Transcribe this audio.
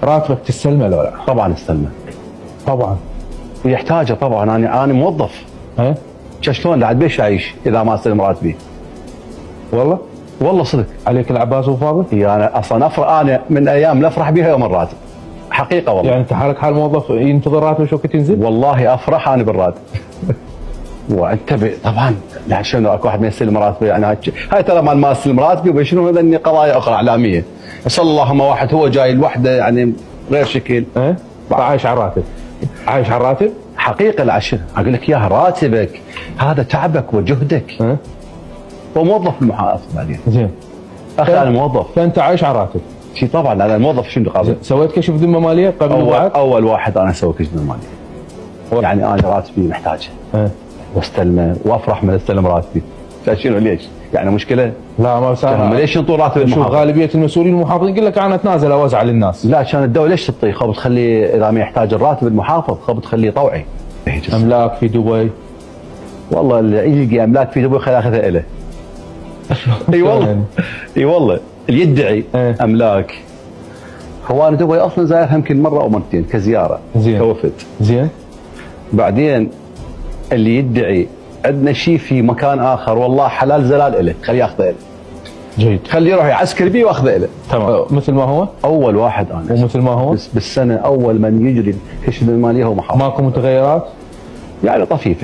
راتبك تستلمه لو لا؟ طبعا استلمه. طبعا. ويحتاجه طبعا. انا موظف. ايه شلون بعد بيش اعيش اذا ما استلم راتبي؟ والله والله صدق. عليك العباس وفاضل؟ يعني انا اصلا انا من ايام نفرح بها يوم الراتب. حقيقه والله. يعني انت حالك حال موظف ينتظر راتبه شو وقت ينزل؟ والله افرح انا بالراتب. وانتبه طبعا. يعني شنو اكو واحد ما يستلم راتبه؟ يعني هاي ترى مال ما استلم راتبي وشنو هذني قضايا اخرى اعلاميه. بس اللهم واحد هو جاي لوحده يعني غير شكل. ايه عايش على الراتب. عايش على الراتب؟ حقيقه العشر اقول لك اياها راتبك هذا تعبك وجهدك. ايه وموظف المحافظه بعدين. زين. اخي انا موظف. فانت عايش على الراتب. شي طبعا انا الموظف شنو قابل. سويت كشف ذمه ماليه قبل وبعد؟ اول واحد انا اسوي كشف ذمه ماليه. يعني انا راتبي محتاجه. ايه واستلمه وافرح من استلم راتبي. شنو ليش؟ يعني مشكله؟ لا ما هم ليش ينطوا راتب شوف المحافظ؟ غالبيه المسؤولين المحافظين يقول لك انا اتنازل اوزع للناس. لا كان الدوله ليش تعطيه؟ خب تخلي اذا ما يحتاج الراتب المحافظ خب تخليه طوعي. املاك في دبي. والله اللي يلقي املاك في دبي خليه ياخذها له. اي والله. اي والله اللي يدعي املاك. هو انا دبي اصلا زايرها يمكن مره او مرتين كزياره. زين. كوفد. زين. بعدين اللي يدعي عندنا شيء في مكان اخر والله حلال زلال له خليه ياخذه له. جيد. خليه يروح يعسكر بيه واخذه له. تمام. مثل ما هو؟ اول واحد انا. ومثل ما هو؟ بس بالسنه اول من يجري كشف الماليه هو محافظ. ماكو متغيرات؟ يعني طفيفه.